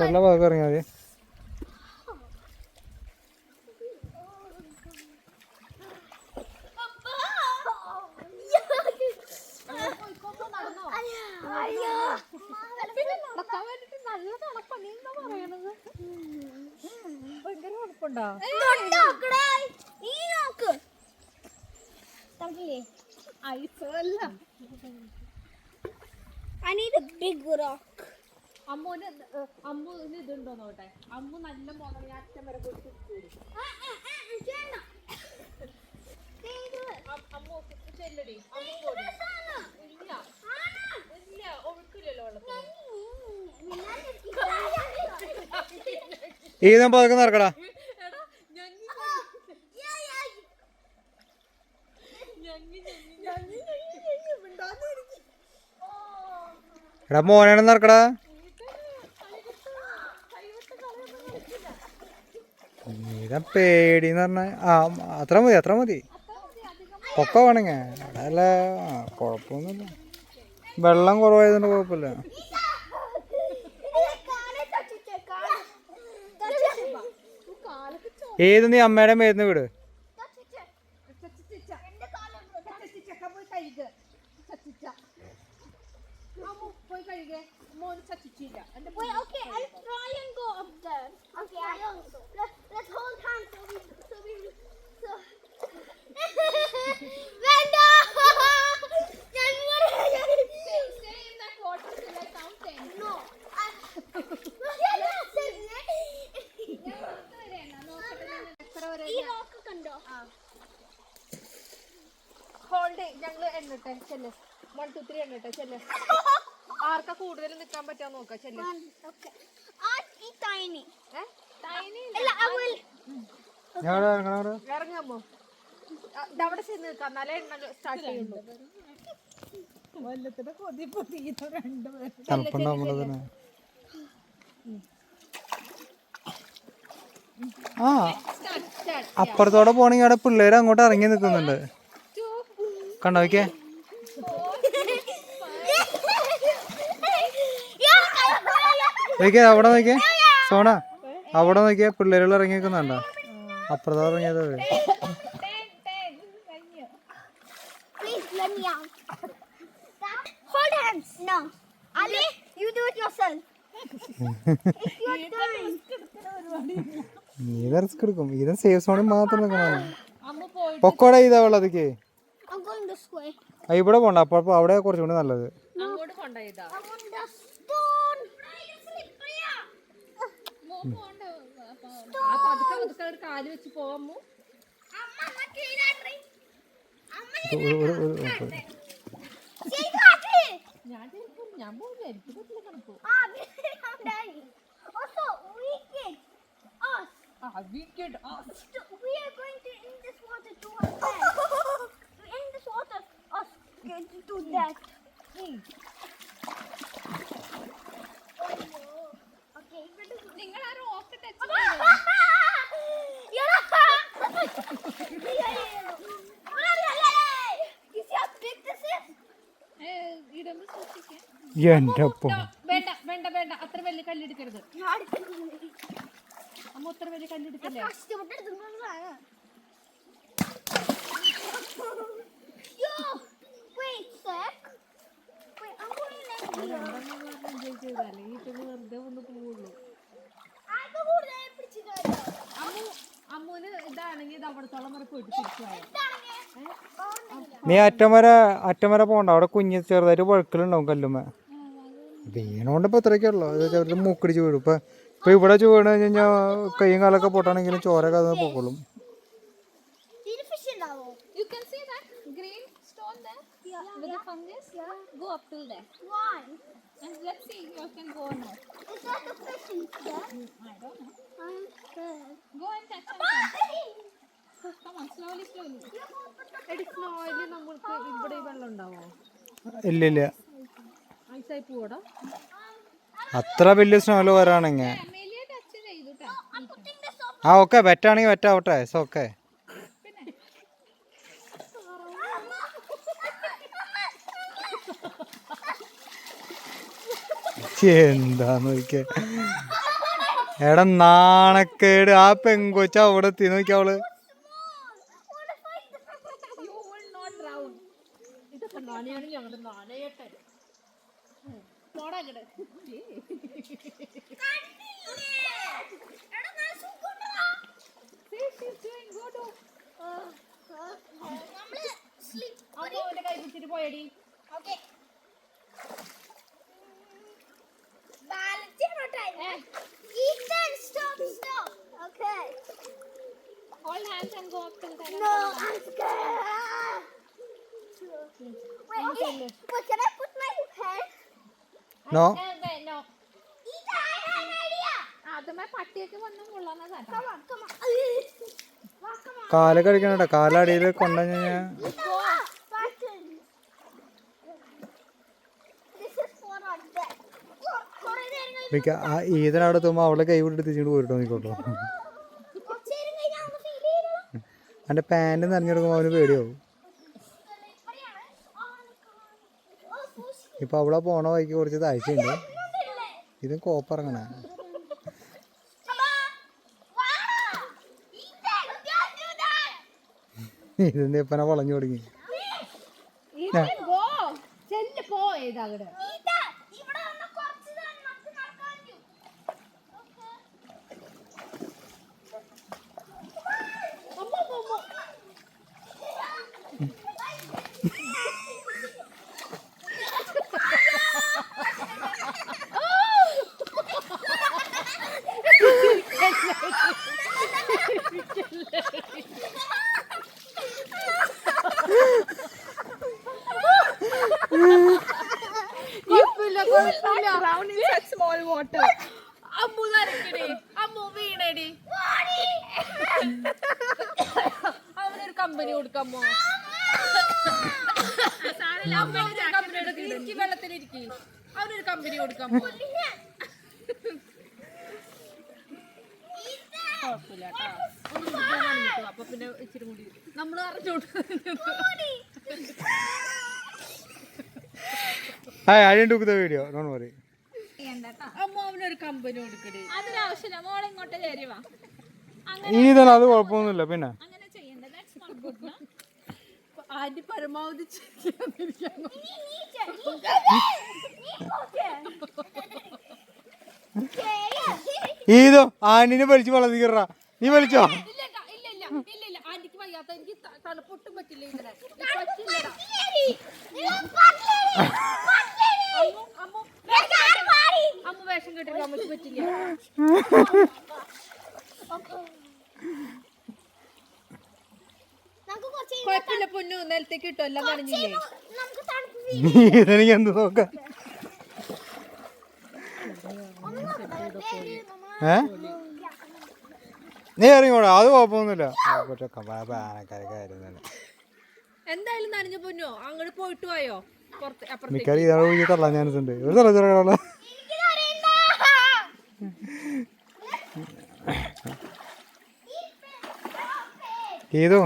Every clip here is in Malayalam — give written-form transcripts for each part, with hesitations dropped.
എല്ലാ ഭാഗം ഇറങ്ങിയാ മതി. I need a big rock. അമ്മൂന് ഇതുണ്ടോ നോട്ടെ. അമ്മു നല്ല മുളക് അറ്റം വരെ പോയിട്ട് അമ്മു ചെല്ലടി. ഇല്ല ഒഴുക്കില്ലല്ലോ വെള്ളത്തിൽ. ഈ ഞാൻ പതുക്കെ നടക്കടാ. എടാ മോനാണെന്ന് നടക്കടാ. നീതാ പേടിന്ന് പറഞ്ഞ അത്ര മതി പൊക്ക വേണമെങ്കിൽ അല്ല കുഴപ്പമൊന്നുമില്ല. വെള്ളം കുറവായതുകൊണ്ട് കുഴപ്പമില്ല. ഏത് നീ അമ്മയുടെ മേന്ന് വിട്. Wait, okay, I'll try and go up there. Okay, let's hold hands so we Venda! Stay in that water till I count 10. No. Hold ഞങ്ങള് എണ്ണട്ടെ ചെല്ല്. 1 2 3 എണ്ണട്ടെ ചെല്ല്. ആർക്കാ കൂടുതൽ നിക്കാൻ പറ്റാ നോക്കാം ചെല്ല്. ഇറങ്ങാമോ? അവിടെ ചെന്ന് നിൽക്കാം എന്നാലേ എണ്ണ സ്റ്റാർട്ട് ചെയ്യുള്ളൂ. അപ്പുറത്തോടെ പോണെങ്കിൽ അവിടെ പിള്ളേര് അങ്ങോട്ട് ഇറങ്ങി നിൽക്കുന്നുണ്ട്. കണ്ടോ നോക്കിയേ. നോക്കിയേ അവിടെ നോക്കിയേ സോണ, അവിടെ നോക്കിയാ പിള്ളേരുകൾ ഇറങ്ങി നിൽക്കുന്നുണ്ടോ? അപ്പുറത്തോടെ ഇറങ്ങിയത്. നീ റിസ്ക് എടുക്കും. ഇത് സേഫ് സോണിൽ മാത്രം നിൽക്കണം. പൊക്കോടെ ഇതാ വെള്ളത്തേക്ക്. ഇവിടെ പോണ്ട. അപ്പൊ അവിടെ കുറച്ചുകൂടി നല്ലത്. കാല് വെച്ച് പോവാമോ? ഞാൻ പോകില്ല. എനിക്ക് പറ്റില്ല കണക്കോ. Wicked us. We are going to in this water to our bed. In this water, us going to do that. Okay. നിങ്ങൾ ആ റോക്ക് ടച്ച് വേണ്ട വേണ്ട വേണ്ട. അത്ര വലിയ കല്ലെടുക്കരുത്. അമ്മ അത്ര വലിയ കല്ലെടുക്കല്ലേ. വെറുതെ ഒന്ന് പോവുള്ളൂ. അമ്മൂന് ഇതാണെങ്കിൽ ഇത് അവിടത്തോളം വരെ പോയിട്ട് തിരിച്ചു പോയാ. നീ അറ്റം വരെ പോണ്ട. അവിടെ കുഞ്ഞ് ചെറുതായിട്ട് വഴുക്കലുണ്ടാവും കല്ലുമ്മ. വീണോണ്ട് ഇപ്പൊ ഇത്രയൊക്കെയുള്ളൂ. ചെറുത് മൂക്കടിച്ച് വീഴും. ഇപ്പൊ ഇവിടെ വീണ് കഴിഞ്ഞാൽ കൈയും കാലൊക്കെ പൊട്ടാണെങ്കിലും ചോരൊക്കെ അത് പൊക്കോളും. You can see that green stone there. With the fungus? Go up till there. Why? And let's see if you can go or not. Is that a fish in there? I don't know. I'm scared. Go and touch and come. Come on, slowly, slowly. എടി സ്നോയില് നമ്മൾക്ക് ഇവിടെ ഈ വെള്ളം ഉണ്ടാവോ? ഇല്ലില്ല, ഐസായി പോവാടാ. അത്ര വലിയ സ്നോല് വരാണെങ്കിൽ Amelia touch ചെയ്തു ട്ടോ. I'm putting this up. ആ ഓക്കെ, വെറ്റാണെങ്കിൽ വെറ്റാവട്ടെ, ഇറ്റ്സ് ഓക്കെ. എന്താന്ന് നോക്കിയ എടാ നാണക്കേട്, ആ പെങ്കൊച്ച അവിടെ എത്തി നോക്കിയ അവള്. You will not drown. ഇതൊക്കെ നാണയാണെങ്കിൽ അങ്ങോട്ട് നാണയട്ടെ. പോടാ അങ്ങട്. See, she's doing good. അപ്പൊ അവന്റെ കൈ പിടിച്ചിട്ട് പോയടി. Okay. Balance it right. Ethan, stop. Okay. Hold hands and go up till there. No, I'm scared. Wait, but can I put my head? No, No. Ethan, I have an idea. അതുമേ പട്ടിയൊക്കെ വന്നും കൊള്ളാന്ന സാധനം. Come on. Come on. കാല് കഴിക്കണ, കാലടിയിൽ കൊണ്ടുകഴിഞ്ഞാ Ethan, fasten. This is for our death. ആ ഈതനവിടെ എത്തുമ്പോൾ അവളെ കൈ വിട്ടിട്ട് തിരിച്ചിട്ട് പോയിട്ട് നോക്കിക്കോട്ടോ. എൻ്റെ പാൻറ് നനഞ്ഞെടുക്കുമ്പോൾ അവന് പേടിയാവും. ഇപ്പം അവളെ പോണ വഴിക്ക് കുറച്ച് താഴ്ചയുണ്ട്, ഇതും കോപ്പിറങ്ങണേ. ഇതിന്റെ ഇപ്പനെ വളഞ്ഞു തുടങ്ങി. Go. ചെല്ല് പോ ഏതാകട്. Drown in such small water. Ammu നരക്കടി, Ammu വീണടി. അവനൊരു കമ്പനി കൊടുക്കാമോ? വെള്ളത്തിലിരിക്കും, അവനൊരു കമ്പനി കൊടുക്കാമോ? കുഴപ്പമില്ല കേട്ടോ. അപ്പൊ പിന്നെ ഇച്ചിരി കൂടി നമ്മള് അറിഞ്ഞോട്ട്. Hi, I didn't do the video, don't worry. അമ്മ അവനൊരു കമ്പനി കൊടുക്കടി. അതിനാവശ്യമില്ല, മോളെ ഇങ്ങോട്ട് കയറി വാ. ഈതന അത് കുഴപ്പമൊന്നുമില്ല. പിന്നെ അങ്ങനെ ചെയ്യണ്ട. That's not good, no? Anti പരമാവധി ഈതോ ആന്റിനെ വലിച്ചു വളർത്തി കയറാ, നീ വലിച്ചോ? ഇല്ല ആന്റിക്ക് വയ്യാത്ത, എനിക്ക് തണുപ്പൊട്ടും പറ്റില്ല ഇതിനെ. അമ്മ വേഷം കെട്ടില്ല, അമ്മക്ക് പറ്റില്ല. കുഴപ്പമില്ല പൊന്നു, നിലത്തേക്ക് ഇട്ടോ, എല്ലാം നനഞ്ഞില്ലേ? ഇതെനിക്ക് എന്ത് നോക്കാം. നീ ഇറങ്ങിക്കോടാ, അത് കുഴപ്പമൊന്നുമില്ല. എന്തായാലും നനഞ്ഞ പൊന്നോ, അങ്ങോട്ട് പോയിട്ട് പോയോ പുറത്ത് അപ്പുറത്തേക്ക്? മിക്കവാറും ഇതാണ് പോയി തള്ളാൻ ചാൻസ് ഉണ്ട്. ഒരു തള്ളച്ചോളെ ഏതോ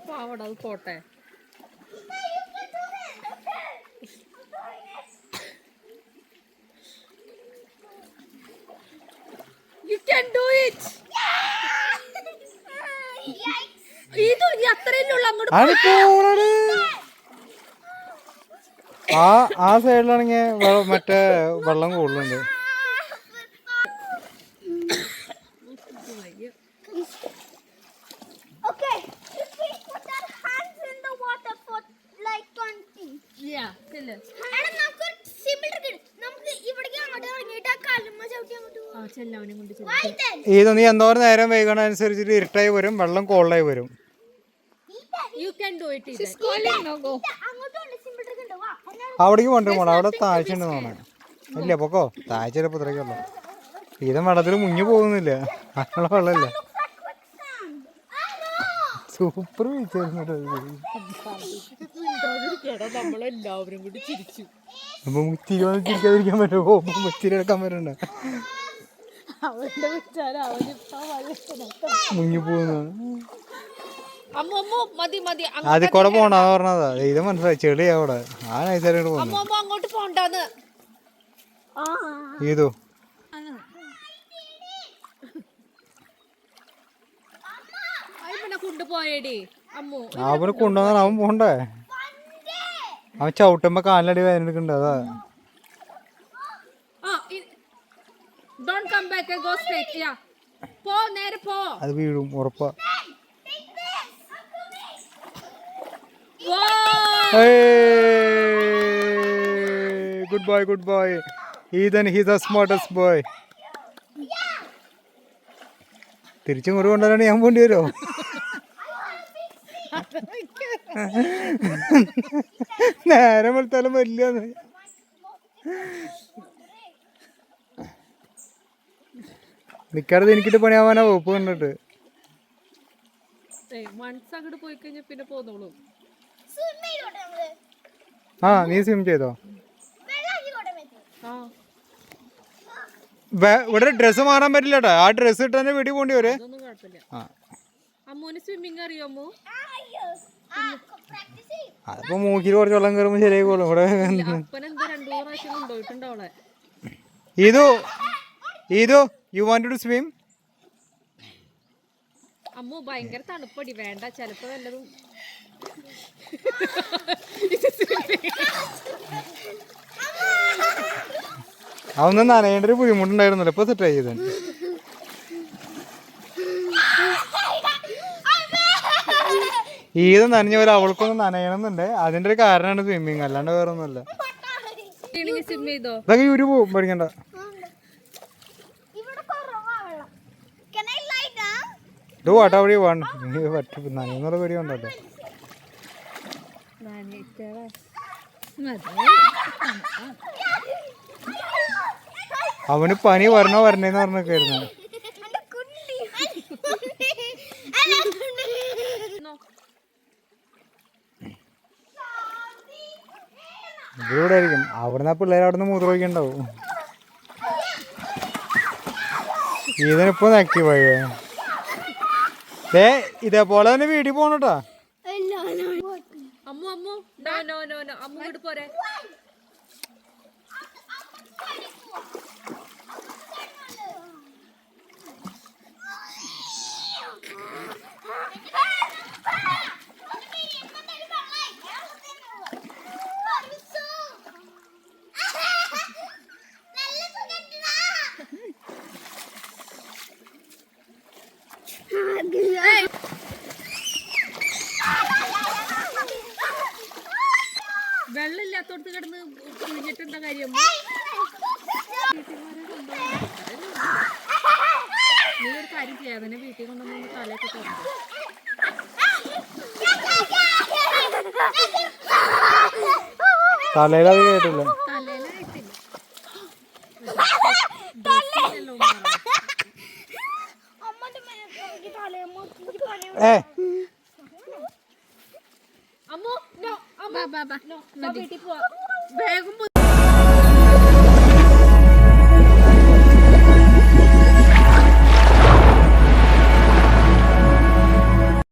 പാവട, അത് പോട്ടെ. You can do it. ഇത് ഇനി അത്രയല്ലേ ഉള്ളൂ, അങ്ങോട്ട് ആ സൈഡിലാണെങ്കിൽ മറ്റേ വെള്ളം കൂടുതലുണ്ട്. Okay, if we put our hands in the water for like 20. Yeah, ചെല്ല്. എടാ നമുക്ക് സിമ്പിൾ ട്രിക്ക് ഉണ്ട്. നമുക്ക് ഇവിടേക്ക് അങ്ങോട്ട് ഇറങ്ങിയിട്ട് ആ കല്ലുമ്മ ചവിട്ടി അങ്ങോട്ട് പോവാം. ആ ചെല്ല്, അവനെ കൊണ്ട് ചെല്ല്. Why then? ഏതോ നീ എന്തോരം നേരം വൈകണ അനുസരിച്ചിട്ട് ഇരുട്ടായി വരും, വെള്ളം കോൾഡായി വരും. Ethan, You can can do it either. She's calling, no go. അങ്ങോട്ടുണ്ട് സിമ്പിൾ ട്രിക്ക് ഉണ്ട് വാ അവിടേക്ക് കൊണ്ടുവരും പോണം. അവിടെ താഴ്ച ഉണ്ട് തോന്നണേ. ഇല്ല പൊക്കോ, താഴ്ച ചിലപ്പോൾ ഇത്രയ്ക്കുള്ളൂ. ഇത് വെള്ളത്തിൽ മുങ്ങി പോകുന്നില്ല, അങ്ങനെയുള്ള വെള്ളമില്ല. സൂപ്പർ നമ്മളെല്ലാവരും കൂടി ചിരിച്ചു. അപ്പൊ മുത്തിരി ചിരിക്കാതിരിക്കാൻ പറ്റുമോ? മുത്തിരി എടുക്കാൻ പറ്റണ്ട, അവന്റെ വിച്ചാലും അവനിപ്പോ മുങ്ങി പോകുന്ന. അമ്മു അമ്മു മതി മതി. അതിൽ കൂടെ പോണ്ടാന്ന് പറഞ്ഞതാ. ഇത് മനസ്സിലായി, ചെളിയാ അവിടെ. ആ നൈസായിട്ട് പോകുന്നു. അമ്മു അമ്മു അങ്ങോട്ട് പോണ്ടാന്ന്. ഏതോ പിന്നെ കൊണ്ടുപോയേടി അമ്മു. അവന് കൊണ്ടുവന്നാൽ അവൻ പോണ്ടേ? അവൻ ചവിട്ടുമ്പോ കാലിനടി വേദന എടുക്കണ്ട. അതാ don't come back, go straight. യാ പോ, നേരെ പോ. അത് വീഴും ഉറപ്പാ. Good boy, good boy. Ethan he's the smartest boy. തിരിച്ചും കൂടെ കൊണ്ടുവരാണ് ഞാൻ പോണ്ടി വരുമോ? നേരം വെളുത്താലും വരില്ലാന്ന്. നിക്കാറത് എനിക്കിട്ട് പണിയാവാനാ വകുപ്പ് കണ്ടിട്ട്. മൺസ് അങ്ങോട്ട് പോയി കഴിഞ്ഞാൽ പിന്നെ പോന്നോളൂ. സ്വിം ചെയ്തോട്ടെ നമ്മള് ആ നീ സ്വിം ചെയ്തോ? വെള്ളാക്കിക്കോട്ടെ മേത്ത് ഇവിടെ ഡ്രസ്സ് മാറാൻ പറ്റില്ല കേട്ടോ. ആ ഡ്രസ്സ് ഇട്ട് തന്നെ വീട്ടിൽ പോണ്ടി വരെ. അതൊന്നും കുഴപ്പമില്ല. ആ അമ്മൂന് സ്വിമ്മിങ് അറിയോ അമ്മു? പ്രാക്ടീസ് ചെയ്യും അതിപ്പോ മൂക്കിൽ കുറച്ച് വെള്ളം കയറുമ്പോൾ ശരിയായിക്കോളും. ഇവിടെ അപ്പനെന്താ 2 പ്രാവശ്യം കൊണ്ടുപോയിട്ടുണ്ട് അവളെ. ഈതു you want to swim? Ammu ഭയങ്കര തണുപ്പടി, വേണ്ട. ചിലപ്പോ വല്ലതും അതൊന്നും നനയേണ്ട ഒരു ബുദ്ധിമുട്ടുണ്ടായിരുന്നല്ലോ. ഇപ്പൊ സെറ്റ് ആയി. ഈത് നനഞ്ഞ പോലെ അവൾക്കൊന്നും നനയണമെന്നുണ്ട്. അതിന്റെ ഒരു കാരണമാണ് സ്വിമ്മിങ്, അല്ലാണ്ട് വേറെ ഒന്നുമല്ല. സ്വിം ചെയ്തോ? ഇതൊക്കെ യൂര് പോവും, പഠിക്കണ്ട. ഇവിടെ കുറവാ വെള്ളം. Can I lie down? ഇത് വാട്ടാവടി വേണ്ട, നനയെന്നുള്ള പേടി ഉണ്ടല്ലോ. അവന് പനി വരണേന്ന് പറഞ്ഞൊക്കെയായിരുന്നു. എന്റെ കുണ്ടി. ഇതിലൂടെ ആയിരിക്കും. അവിടുന്ന് ആ പിള്ളേർ അവിടെ നിന്ന് മൂത്രമൊഴിക്കണ്ടാവും. ഇതിനിപ്പോ ആക്റ്റീവായേ. ഇതേപോലെ തന്നെ വീട്ടിൽ പോണട്ടാ. Ammu Ammu no no no no. Ammu ഇങ്ങോട്ട് പോരെ. വെള്ളം ഇല്ലാത്തോടത്ത് കിടന്ന് കുഴിഞ്ഞിട്ടെന്താ കാര്യം? നീ ഒരു കാര്യം ചെയ്യാതെ തന്നെ വീട്ടിൽ കൊണ്ടുവന്ന് തലയൊക്കെ തുറന്നു. തലയിലത് കേട്ടില്ല. തലയിലായിട്ടില്ല. അമ്മു നോ, അമ്മു വീട്ടിൽ പോവാ വേഗം.